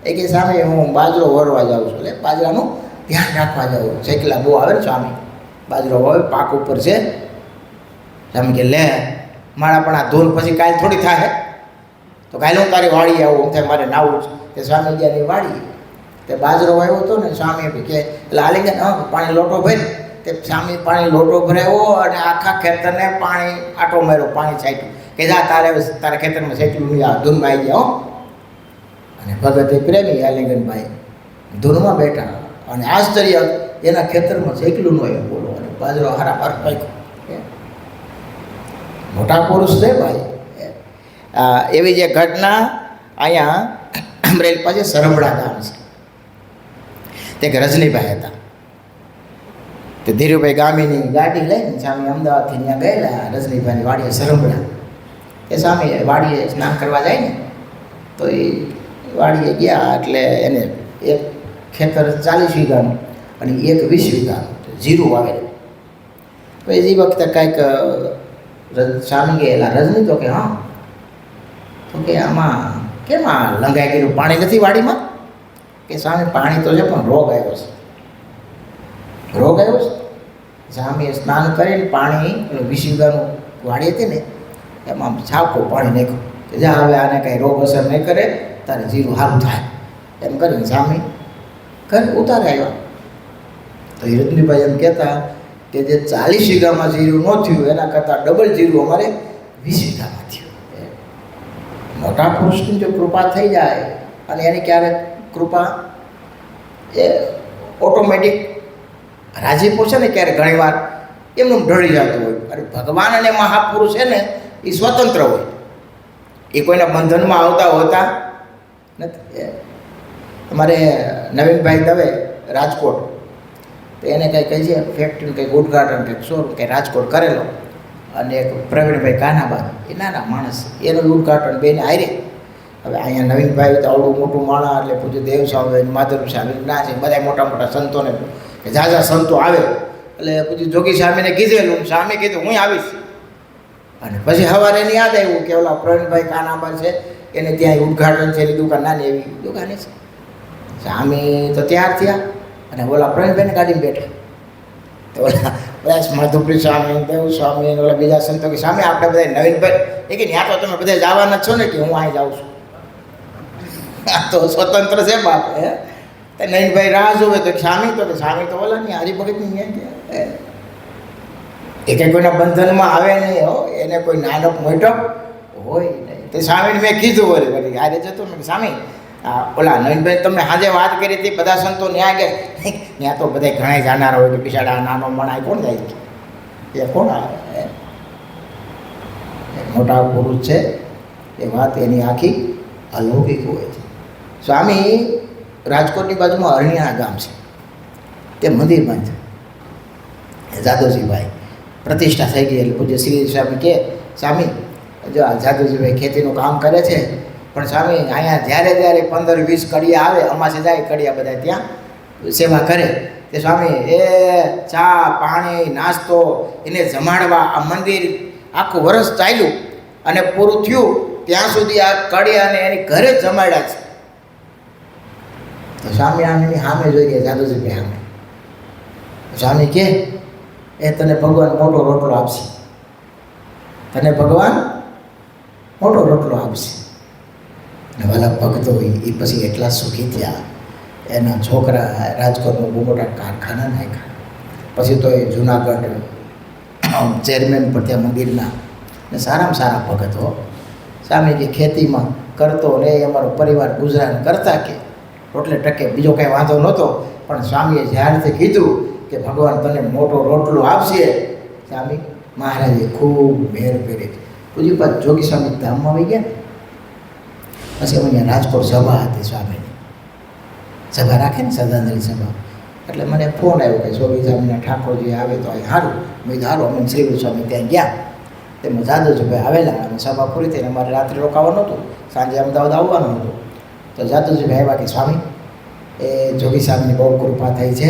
એ કે સામે હું બાજરો વરવા જાઉં છું, એટલે બાજરાનું ધ્યાન રાખવા જાઉં. ચેકલા બહુ આવે ને સામે, બાજરો વાવે પાક ઉપર છે. સામે કે લે મારા પણ આ ધૂન પછી કાલ થોડી થાય, તો કાલે હું તારી વાડી આવું, એમ થાય મારે નાવું છે. તે સ્વામી ગયા વાડી, તે બાજરો વાવ્યો હતો ને સ્વામી કે એટલે આલિંગન પાણી લોટો ભરી તે સામે પાણી લોટો ભરાયો અને આખા ખેતરને પાણી આટો માર્યો, પાણી છાંટ્યું કે જા તારા ખેતરમાં છાંટ્યું નહીં, આ ધૂનમાં આવી ગયા હો. અને ભગતે પ્રેમી આલિંગનભાઈ ધૂનમાં બેઠા અને આશ્ચર્ય એના ખેતરમાં છેકલું ન હોય બોલો, અને બાજરો હારા હાર પાક્યો. મોટા પુરુષ છે ભાઈ. એવી જે ઘટના અહીંયા અમરેલી પાસે સરંબડા ગામ છે. તે કે રજનીભાઈ હતા, તે ધીરુભાઈ ગામીની ગાડી લઈને સામે અમદાવાદથી ત્યાં ગયેલા રજનીભાઈની વાડીએ સરંબડા. એ સામે વાડીએ સ્નાન કરવા જાય ને તો એ વાડીએ ગયા એટલે એને એક ખેતર 40 વીઘાનું અને એક 20 વીઘાનું જીરું વાવેલું. તો એ વખતે કાંઈક સ્વામી ગયેલા રજની તો કે હા, તો કે આમાં કેમ આ લંગાઈ ગયેલું પાણી નથી વાડીમાં? કે સ્વામી પાણી તો છે પણ રોગ આવ્યો છે. રોગ આવ્યો છે? સ્વામીએ સ્નાન કરીને પાણી 20 વીઘાનું વાડી હતી ને એમાં છાપકો પાણી નાખ્યું કે જા હવે આને કાંઈ રોગ અસર નહીં કરે, તારે જીરું સારું થાય એમ કરીને સ્વામી ઘરે ઉતારે આવ્યા. તો એ રજનીભાઈ એમ કહેતા કે જે 40 વીઘામાં જીરું ન થયું એના કરતાં ડબલ જીરું અમારે 20 વીઘામાં થયું. મોટા પુરુષની જો કૃપા થઈ જાય અને એની ક્યારેક કૃપા એ ઓટોમેટિક રાજીપો છે ને ક્યારેક ઘણીવાર એમનું ઢળી જતું હોય. અને ભગવાન અને મહાપુરુષ છે ને એ સ્વતંત્ર હોય, એ કોઈના બંધનમાં આવતા હોતા નથી. અમારે નવીનભાઈ દવે રાજકોટ, તો એને કંઈ કહી છે ફેક્ટરીનું કંઈક ઉદ્ઘાટન કંઈક શોરૂમ કંઈ રાજકોટ કરેલો, અને એક પ્રવીણભાઈ કાનાબા એ નાના માણસ એનું ઉદ્ઘાટન બેને હારે. હવે અહીંયા નવીનભાઈ તો આવડું મોટું માણસ એટલે પૂજ્ય દેવ સ્વામી માધવ સ્વામી ના છે બધા મોટા મોટા સંતોને કે ઝાઝા સંતો આવે એટલે પૂજ્ય જોગી સ્વામીને કીધેલું, સ્વામી કીધું હું આવીશ. અને પછી સવારે એની યાદ આવ્યું કે ઓલા પ્રવીણભાઈ કાનાબા છે એને ત્યાં ઉદ્ઘાટન છે, એની દુકાન નાની એવી દુકાન છે. સ્વામી તો તૈયાર થયા અને ઓલા પ્રવીણભાઈને ગાડીમાં બેઠા. તો ઓલા બધા માધુપુરી સ્વામી, દેવ સ્વામી, ઓલા બીજા સંતો કે સ્વામી આપણે બધા નવીનભાઈ એ કે ત્યાં તો તમે બધા જવાના છો ને? કે હું અહીં જાઉં છું. આ તો સ્વતંત્ર છે બાપ. હે નવીનભાઈ રાહ જોવે તો સ્વામી તો સ્વામી તો ઓલા નહીં હરિભગતની ત્યાં એ કંઈ કોઈના બંધનમાં આવે નહીં હો, એને કોઈ નાનક મોટપ હોય નહીં. તે સ્વામીને મેં કીધું વળી વળી હારે જતો મેં સ્વામી ઓલા નવીનભાઈ તમને આજે વાત કરી હતી બધા સંતો ન્યા ગયા, ત્યાં તો બધા ઘણા જાનારા હોય કે બિચારા નાનો મણાય કોણ જાય, એ કોણ આવે? મોટા પુરુષ છે એ વાત એની આખી અલૌકિક હોય છે. સ્વામી રાજકોટની બાજુમાં અરણ્યા ગામ છે, તે મંદિરમાં છે. જાદવજીભાઈ પ્રતિષ્ઠા થઈ ગઈ એટલે પૂજ્ય શ્રી સ્વામી કે સ્વામી જો આ જાદવજીભાઈ ખેતીનું કામ કરે છે પણ સ્વામી અહીંયા જ્યારે જ્યારે 15-20 કડિયા આવે અમાસે જાય કડિયા બધા ત્યાં સેવા કરે તે સ્વામી એ ચા પાણી નાસ્તો એને જમાડવા આ મંદિર આખું વરસ ચાલ્યું અને પૂરું થયું ત્યાં સુધી આ કડિયાને એની ઘરે જ જમાડ્યા છે. તો સ્વામી આમ એની સામે જોઈ ગયા જાદવજીભાઈ સામે. સ્વામી કે એ તને ભગવાન મોટો રોટલો આપશે, તને ભગવાન મોટો રોટલો આપશે. ને વાલા ભક્તો એ પછી એટલા સુખી થયા, એના છોકરા રાજકોટમાં બહુ મોટા કારખાના નાખ્યા. પછી તો એ જુનાગઢ ચેરમેન પર ત્યાં મંદિરના ને સારામાં સારા ભગતો. સ્વામી કે ખેતીમાં કરતો ને એ અમારો પરિવાર ગુજરાન કરતા કે રોટલે ટકે બીજો કાંઈ વાંધો નહોતો. પણ સ્વામીએ જ્યારથી કીધું કે ભગવાન તને મોટો રોટલો આપશે, સ્વામી મહારાજે ખૂબ મહેર કરી. પૂજ્યપાદ જોગી સ્વામી ધામમાં આવી ગયા. પછી અહીંયા રાજકોટ સભા હતી સ્વામીની, સભા રાખે ને શ્રદ્ધાંજલિ સભા, એટલે મને ફોન આવ્યો કે જોગી સ્વામીના ઠાકોરજી આવે તો અહીં સારું. મેં સારું અમે શ્રી સ્વામી ત્યાં ગયા. તેમાં જાદવજીભાઈ આવેલા અને સભા પૂરી થઈને અમારે રાત્રે રોકાવાનું હતું, સાંજે અમદાવાદ આવવાનું હતું. તો જાદવજીભાઈ આવ્યા કે સ્વામી એ જોગી સ્વામીની બહુ કૃપા થઈ છે,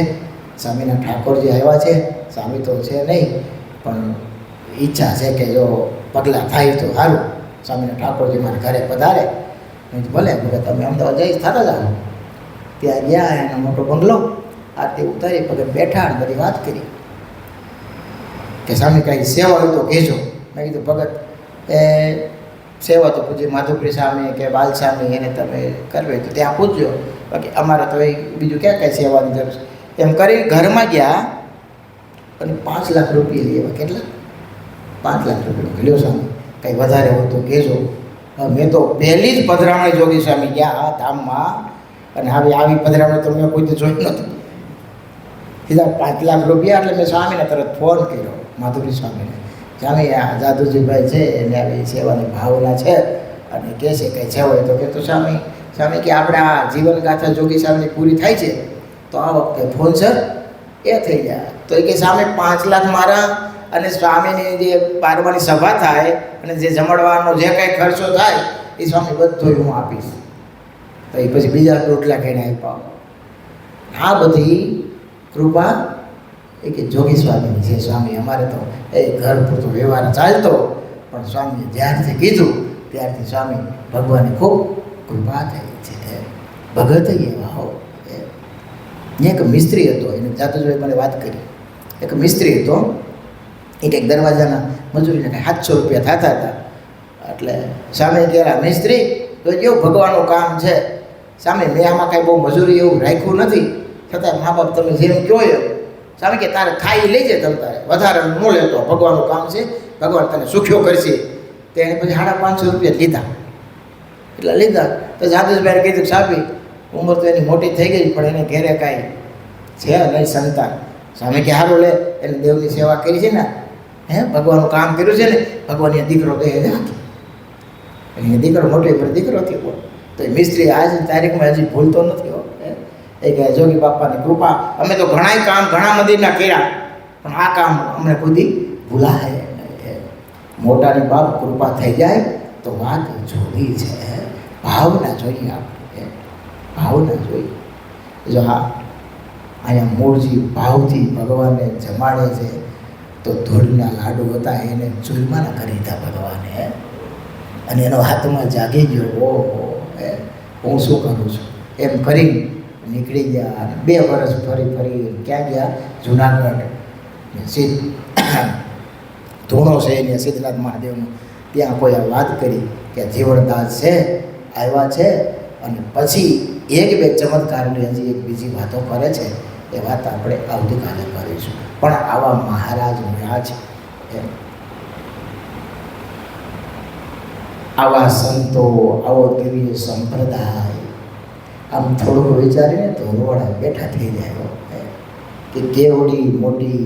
સ્વામીના ઠાકોરજી આવ્યા છે. સ્વામી તો છે નહીં પણ ઈચ્છા છે કે જો પગલાં થાય તો સારું, સ્વામીના ઠાકોરજી મારા ઘરે પધારે. ભલે ભલે તમે અમદાવાદ જઈશ થતા જ આવો. ત્યાં ગયા, એનો મોટો બંગલો, આરતી ઉતારી પગે બેઠા અને બધી વાત કરી કે સ્વામી કાંઈ સેવા હોય તો કહેજો. મેં કીધું ભગત એ સેવા તો પૂછે માધુપુરી સ્વામી કે બાલ સ્વામી એને તમે કરવી તો ત્યાં પૂછજો, બાકી અમારે તો એ બીજું ક્યાં કાંઈ સેવાની જરૂર છે. એમ કરી ઘરમાં ગયા અને 5 લાખ રૂપિયા લેવા. કેટલા? 5 લાખ રૂપિયા. લ્યો સ્વામી, કંઈ વધારે હોય તો કહેજો. મેં તો પહેલી જ પધરામણી જોગી સ્વામી ગયા આ ધામમાં, અને આવી પધરામણી તો મેં કોઈ જોઈ નથી. સીધા 5 લાખ રૂપિયા. એટલે મેં સ્વામીને તરત ફોન કર્યો, માધુરી સ્વામીને. સ્વામી, આ જાદુજીભાઈ છે એને આવી સેવાની ભાવના છે અને કહે છે કંઈ છે હોય તો કે. તો સ્વામી કે આપણે આ જીવનગાથા જોગી સ્વામીની પૂરી થાય છે તો આ વખતે ફોન સર એ થઈ જાય. તો એ કે સામે 5 લાખ મારા અને સ્વામીની જે 12માની સભા થાય અને જે જમણવાનો જે કાંઈ ખર્ચો થાય એ સ્વામી બધો હું આપીશ. તો એ પછી બીજા રોટલા ખાઈને આપ્યા. આ બધી કૃપા એ કે જોગી સ્વામીની છે. સ્વામી અમારે તો એ ઘર પૂરતો વ્યવહાર ચાલતો, પણ સ્વામીએ જ્યારથી કીધું ત્યારથી સ્વામી ભગવાનની ખૂબ કૃપા થઈ છે. ભગત એવા હો. એક મિસ્ત્રી હતો, એને જાદુજીભાઈ મને વાત કરી. એક મિસ્ત્રી હતો, એ કંઈક દરવાજાના મજૂરીને કંઈ 700 રૂપિયા થતા હતા. એટલે સામે કહેલા, મિસ્ત્રી તો કેવું ભગવાનનું કામ છે સામે, મેં આમાં કાંઈ બહુ મજૂરી એવું રાખ્યું નથી, છતાં મા બાપ તમે જેમ કહો એમ. સામે કે તારે થાય લઈ જાય, તમે તારે વધારે ન લેતો, ભગવાનનું કામ છે, ભગવાન તને સુખ્યો કરશે. તો એને પછી 550 રૂપિયા લીધા. એટલે લીધા તો જાદુજીભાઈએ કીધું, સાહેબ ઉંમર તો એની મોટી થઈ ગઈ, પણ એને ઘેરે કાંઈ છે નહીં સંતાન. સામે કે સારું લે, એને દેવની સેવા કરી છે ને, ભગવાનનું કામ કર્યું છે ને, ભગવાન એ દીકરો દે રાખી. એને દીકરો મોટો પર દીકરો થયો. તો એ મિસ્ત્રી આજની તારીખમાં હજી ભૂલતો નથી હો. એ કહે જોગી બાપાની કૃપા, અમે તો ઘણાય કામ ઘણા મંદિરના કર્યા, પણ આ કામ અમને ખુદી ભૂલાય. મોટાની બાપ કૃપા થઈ જાય તો વાત જોડી છે. ભાવના જોઈએ આપણે, ભાવના જોઈએ. જો હા અહીંયા મૂળજી ભાવથી ભગવાનને જમાડે છે, તો ધૂળના લાડુ હતા એને ચૂરમાના કરી દીધા ભગવાને, અને એનો હાથમાં જાગી ગયો, ઓહો હું શું કરું છું એમ કરી નીકળી ગયા. અને 2 વર્ષ ફરી ક્યાં ગયા? જુનાગઢ. ધૂણો છે એને સિદ્ધનાથ મહાદેવનો, ત્યાં કોઈ વાત કરી કે જીવનદાસ છે આવ્યા છે, અને પછી 1-2 ચમત્કારની હજી એક બીજી વાતો કરે છે. એ વાત આપણે આવતીકાલે કરીશું. પણ આવા મહારાજ મળ્યા છે, આવા સંતો, આવો દિવ્ય સંપ્રદાય. આમ થોડુંક વિચારીને તો રોડા બેઠા થઈ જાય કે કેવડી મોટી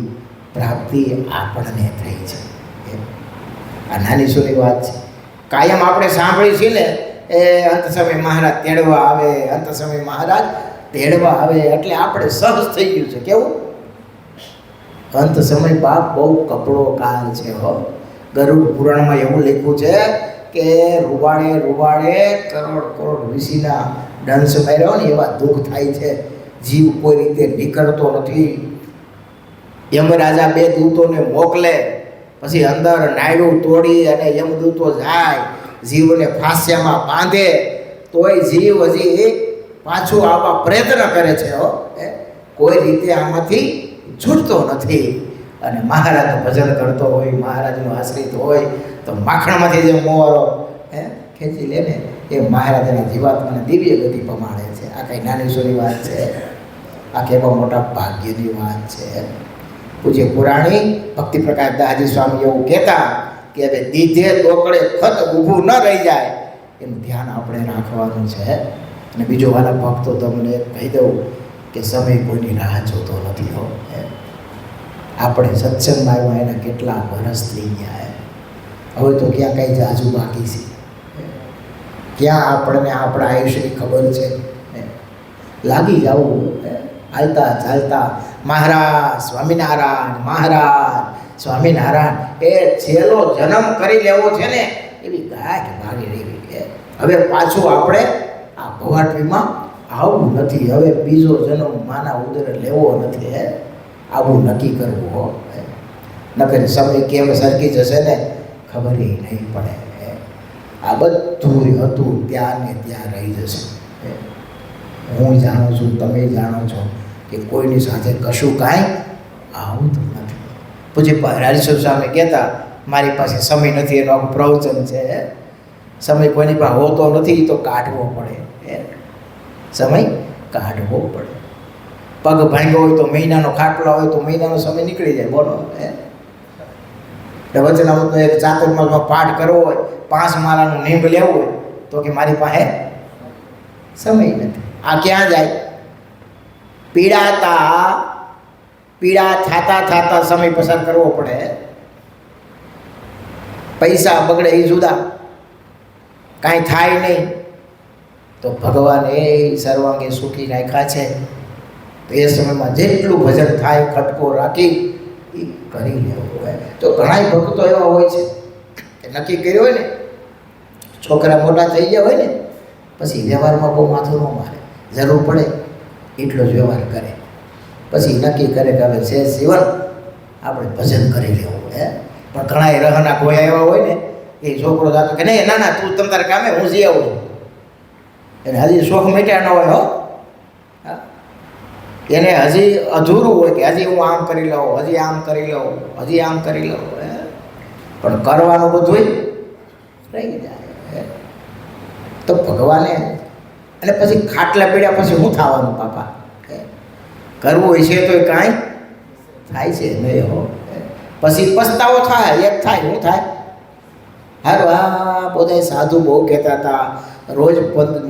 પ્રાપ્તિ આપણને થઈ છે. આ નાની સુની વાત છે. કાયમ આપણે સાંભળી છે ને, એ અંત સમય મહારાજ તેડવા આવે, અંત સમય મહારાજ તેડવા આવે, એટલે આપણે સહજ થઈ ગયું છે. કેવું? અંત સમય બાપ બહુ કપડો કાળ છે હો. ગરુડ પુરાણમાં એવું લખ્યું છે કે રૂવાડે કરોડ ઋષિના દંશ માર્યો ને એવા દુઃખ થાય છે. જીવ કોઈ રીતે નીકળતો નથી. યમરાજા 2 દૂતોને મોકલે, પછી અંદર નાયડું તોડી અને યમદૂતો જાય, જીવને ફાંસ્યામાં બાંધે, તોય જીવ હજી પાછું આવવા પ્રયત્ન કરે છે હો. કોઈ રીતે આમાંથી છૂટતો નથી. અને મહારાજ ભજન કરતો હોય, મહારાજનો આશ્રિત હોય, તો માખણમાંથી જે મોવારો ખેંચી લે ને, એ મહારાજના જીવાત્માને દિવ્ય ગતિ પમાડે છે. આ કંઈ નાની સોની વાત છે? આ કેવા મોટા ભાગ્યની વાત છે. પૂજ્ય પુરાણી ભક્તિ પ્રકાશ દાસજી સ્વામી એવું કહેતા કે હવે દીધે તોકડે ખત ઊભું ન રહી જાય, એનું ધ્યાન આપણે રાખવાનું છે. અને બીજો વાલા ભક્તો તમને કહી દઉં કે સમય કોઈની રાહ જોતો નથી હો. આપણે સત્સંગમાં આવ્યા એના કેટલા વર્ષ થઈ ગયા. હવે તો ક્યાં કંઈ જાજુ બાકી છે? ક્યાં આપણને આપણા આયુષ્યની ખબર છે? લાગી જવું, હાલતા ચાલતા મહારાજ સ્વામિનારાયણ, મહારાજ સ્વામિનારાયણ, એ છેલ્લો જન્મ કરી લેવો છે ને, એવી ગાય મારી રહેવી. હવે પાછું આપણે આ ભવાટવીમાં આવવું નથી. હવે બીજો જન્મ માના ઉદરે લેવો નથી. આવું નક્કી કરવું હો. નકર સમય કેમ સરકી જશે ને ખબર નહીં પડે. આ બધું હતું ત્યાં ને ત્યાં રહી જશે. હું જાણું છું, તમે જાણો છો કે કોઈની સાથે કશું કાંઈ આવતું નથી. પછી હરિશ્વર સ્વામી કહેતા, મારી પાસે સમય નથી, એનો આખું પ્રવચન છે. સમય કોઈની પાસે હોતો નથી, તો કાઢવો પડે. સમય કાઢવો પડે. પગ ભાંગ્યો હોય તો મહિનાનો ખાટલો હોય તો મહિનાનો સમય નીકળી જાય. બોલો વચનામૃતનો એક ચાતુર્માસમાં પાઠ કરવો હોય, 5 માળાનું નિંબ લેવું હોય તો કે મારી પાસે સમય નથી. આ ક્યાં જાય? પીડા થતા સમય પસાર કરવો પડે. પૈસા બગડે એ જુદા, કાંઈ થાય નહીં. તો ભગવાને સર્વાંગે સુખી રાખ્યા છે. તો એ સમયમાં જેટલું ભજન થાય ખટકો રાખી એ કરી લેવું હોય. તો ઘણા ભક્તો એવા હોય છે કે નક્કી કર્યું હોય ને, છોકરા મોટા થઈ ગયા હોય ને, પછી વ્યવહારમાં બહુ માથું ન મારે, જરૂર પડે એટલો જ વ્યવહાર કરે. પછી નક્કી કરે કે હવે છે જીવન આપણે ભજન કરી લેવું હે. પણ ઘણા રહના ગોયા એવા હોય ને, એ છોકરો જાતો કે નહીં, ના તું તમ તારે કામે, હું જઈ આવું છું. એને હજી શોખ મેટ્યા ન હોય હો, એને હજી અધૂરું હોય કે હજી હું આમ કરી લઉં, હજી આમ કરી લઉં, હજી આમ કરી લઉં. પણ કરવાનું બધું રહી જાય. તો ભગવાને અને પછી ખાટલા પીડ્યા પછી શું થવાનું બાપા? કરવું હોય છે તો કાંઈ થાય છે નહીં હો. પછી પસ્તાવો થાય, એક થાય, શું થાય? હારું, આ બધા સાધુ બહુ કહેતા હતા, રોજ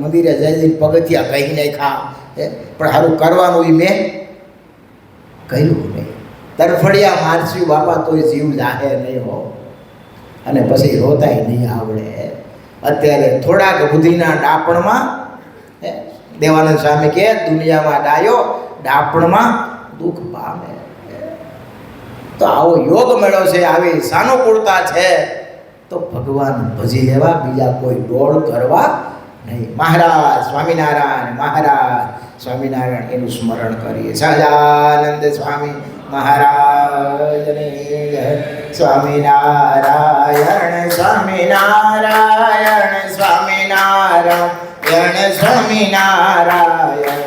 મંદિરે જઈને પગથિયા કહી નાખ્યા, પણ સારું કરવાનું એ મેં કહ્યું નહીં. તરફડિયા મારસ્યું બાપા તોય જીવ જાહે નહીં હો. અને પછી રોતાય નહીં આવડે. અત્યારે થોડાક બુદ્ધિના ડાપણમાં દેવાનંદ સ્વામી કહે, દુનિયામાં ડાયો ડાપણમાં દુઃખ પામે. તો આવો યોગ મેળો છે, આવી સાનુકૂળતા છે, તો ભગવાન ભજી લેવા, બીજા કોઈ દોડ કરવા નહીં. મહારાજ સ્વામિનારાયણ, મહારાજ સ્વામિનારાયણ, એનું સ્મરણ કરીએ. સહજાનંદ સ્વામી મહારાજની જય. સ્વામિનારાયણ સ્વામિનારાયણ સ્વામિનારાયણ સ્વામિનારાયણ.